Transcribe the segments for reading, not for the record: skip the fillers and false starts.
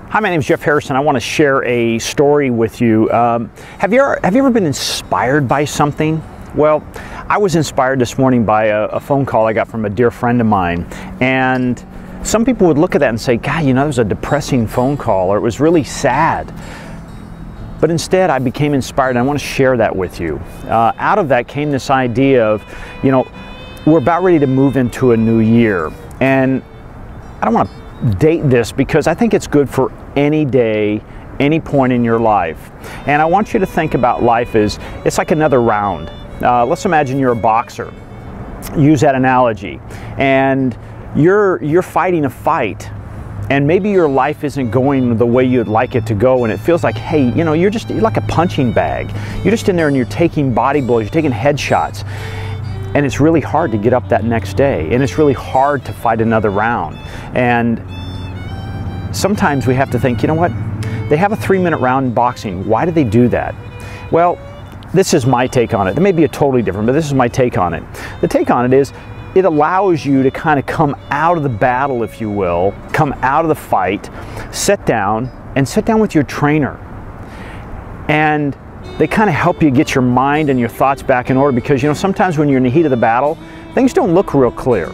Hi, my name is Jeff Harrison. I want to share a story with you. Have you ever been inspired by something? Well, I was inspired this morning by a phone call I got from a dear friend of mine. And some people would look at that and say, God, you know, that was a depressing phone call, or it was really sad. But instead, I became inspired, and I want to share that with you. Out of that came this idea of, you know, we're about ready to move into a new year. And I don't want to date this because I think it's good for any day, any point in your life. And I want you to think about life as it's like another round. Let's imagine you're a boxer. Use that analogy. And you're fighting a fight, and maybe your life isn't going the way you'd like it to go, and it feels like, hey, you know, you're like a punching bag. You're just in there and you're taking body blows, you're taking headshots. And it's really hard to get up that next day, and it's really hard to fight another round. And sometimes we have to think, you know what, they have a 3-minute round in boxing. Why do they do that? Well, this is my take on it. It may be a totally different, but this is my take on it. The take on it is, it allows you to kind of come out of the battle, if you will, come out of the fight, sit down with your trainer. And they kind of help you get your mind and your thoughts back in order, because, you know, sometimes when you're in the heat of the battle, things don't look real clear.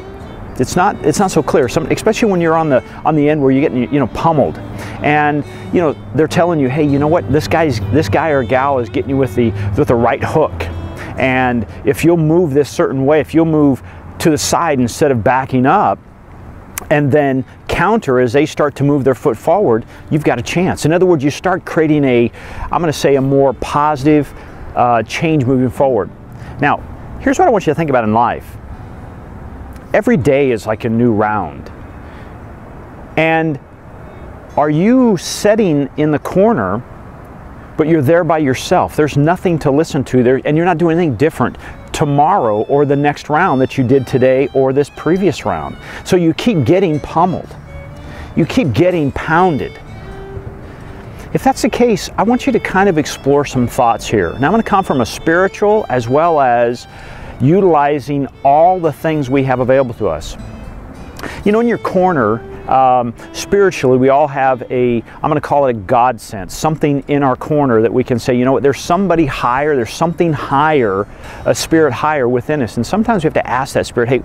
It's not so clear, especially when you're on the end where you're getting, you know, pummeled. And, you know, they're telling you, hey, you know what, this guy or gal is getting you with the right hook. And if you'll move this certain way, if you'll move to the side instead of backing up, and then counter as they start to move their foot forward, you've got a chance. In other words, you start creating I'm going to say, a more positive change moving forward. Now, here's what I want you to think about in life. Every day is like a new round. And are you sitting in the corner, but you're there by yourself? There's nothing to listen to there, and you're not doing anything different tomorrow or the next round that you did today or this previous round. So you keep getting pummeled. You keep getting pounded. If that's the case, I want you to kind of explore some thoughts here. Now, I'm going to come from a spiritual as well as utilizing all the things we have available to us. You know, in your corner, spiritually, we all have I'm going to call it a God sense, something in our corner that we can say, you know what, there's somebody higher, there's something higher, a spirit higher within us. And sometimes we have to ask that spirit, hey,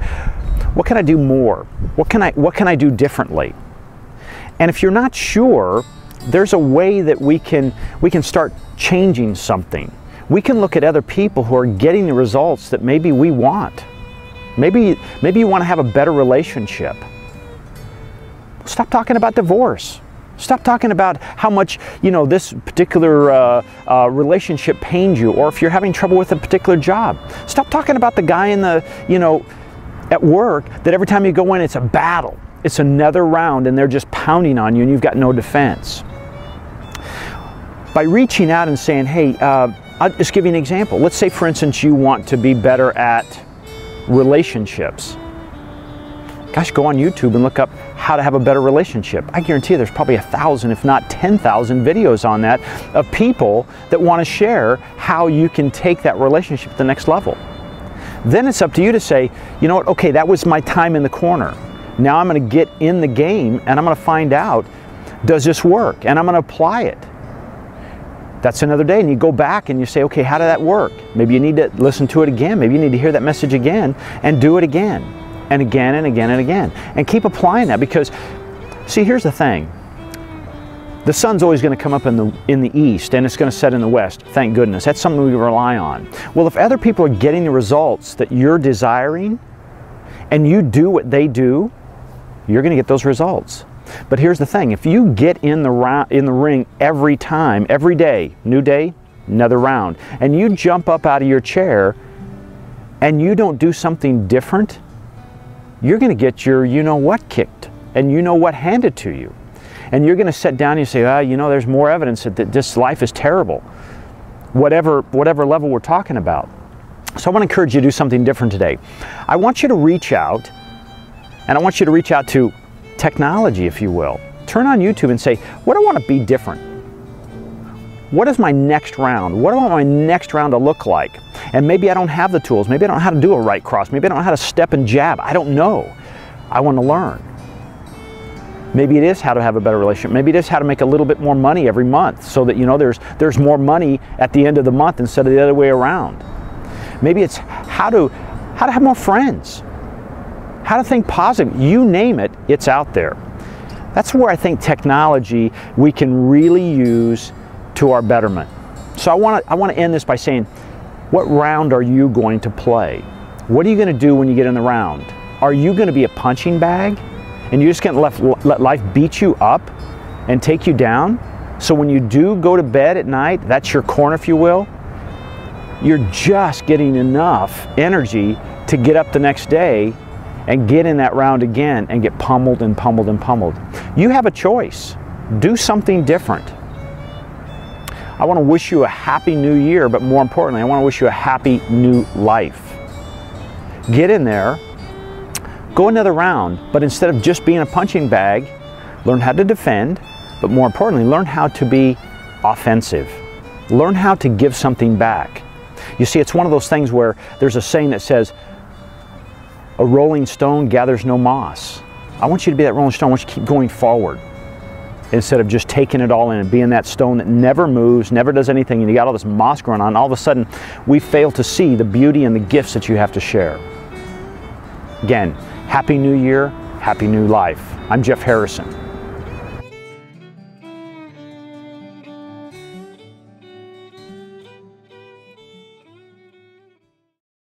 what can I do more? What can I do differently? And if you're not sure, there's a way that we can start changing something. We can look at other people who are getting the results that maybe we want. Maybe you want to have a better relationship. Stop talking about divorce. Stop talking about how much, you know, this particular relationship pains you, or if you're having trouble with a particular job. Stop talking about the guy in the, you know, at work that every time you go in, it's a battle. It's another round, and they're just pounding on you, and you've got no defense. By reaching out and saying, hey, I'll just give you an example. Let's say, for instance, you want to be better at relationships. Gosh, go on YouTube and look up how to have a better relationship. I guarantee you there's probably 1,000, if not 10,000 videos on that of people that want to share how you can take that relationship to the next level. Then it's up to you to say, you know what, okay, that was my time in the corner. Now I'm going to get in the game, and I'm going to find out, does this work? And I'm going to apply it. That's another day, and you go back and you say, okay, how did that work? Maybe you need to listen to it again. Maybe you need to hear that message again and do it again and again and again and again. And keep applying that, because, see, here's the thing. The sun's always going to come up in the east, and it's going to set in the west. Thank goodness. That's something we rely on. Well, if other people are getting the results that you're desiring, and you do what they do, you're going to get those results. But here's the thing. If you get in the ring every time, every day, new day, another round, and you jump up out of your chair and you don't do something different, you're going to get your you-know-what kicked and you-know-what handed to you. And you're going to sit down and you say, you know, there's more evidence that this life is terrible, whatever level we're talking about. So I want to encourage you to do something different today. I want you to reach out, and I want you to reach out to technology, if you will. Turn on YouTube and say, what do I want to be different? What is my next round? What do I want my next round to look like? And maybe I don't have the tools. Maybe I don't know how to do a right cross. Maybe I don't know how to step and jab. I don't know. I want to learn. Maybe it is how to have a better relationship. Maybe it is how to make a little bit more money every month so that, you know, there's more money at the end of the month instead of the other way around. Maybe it's how to have more friends, how to think positive. You name it, it's out there. That's where I think technology we can really use to our betterment. So I want to end this by saying, what round are you going to play? What are you going to do when you get in the round? Are you going to be a punching bag and you're just going to let life beat you up and take you down? So when you do go to bed at night, that's your corner, if you will, you're just getting enough energy to get up the next day and get in that round again and get pummeled and pummeled and pummeled. You have a choice. Do something different. I want to wish you a happy new year, but more importantly, I want to wish you a happy new life. Get in there, go another round, but instead of just being a punching bag, learn how to defend, but more importantly, learn how to be offensive. Learn how to give something back. You see, it's one of those things where there's a saying that says, a rolling stone gathers no moss. I want you to be that rolling stone. I want you to keep going forward instead of just taking it all in and being that stone that never moves, never does anything, and you got all this moss growing on. All of a sudden, we fail to see the beauty and the gifts that you have to share. Again, Happy New Year, Happy New Life. I'm Jeff Harrison.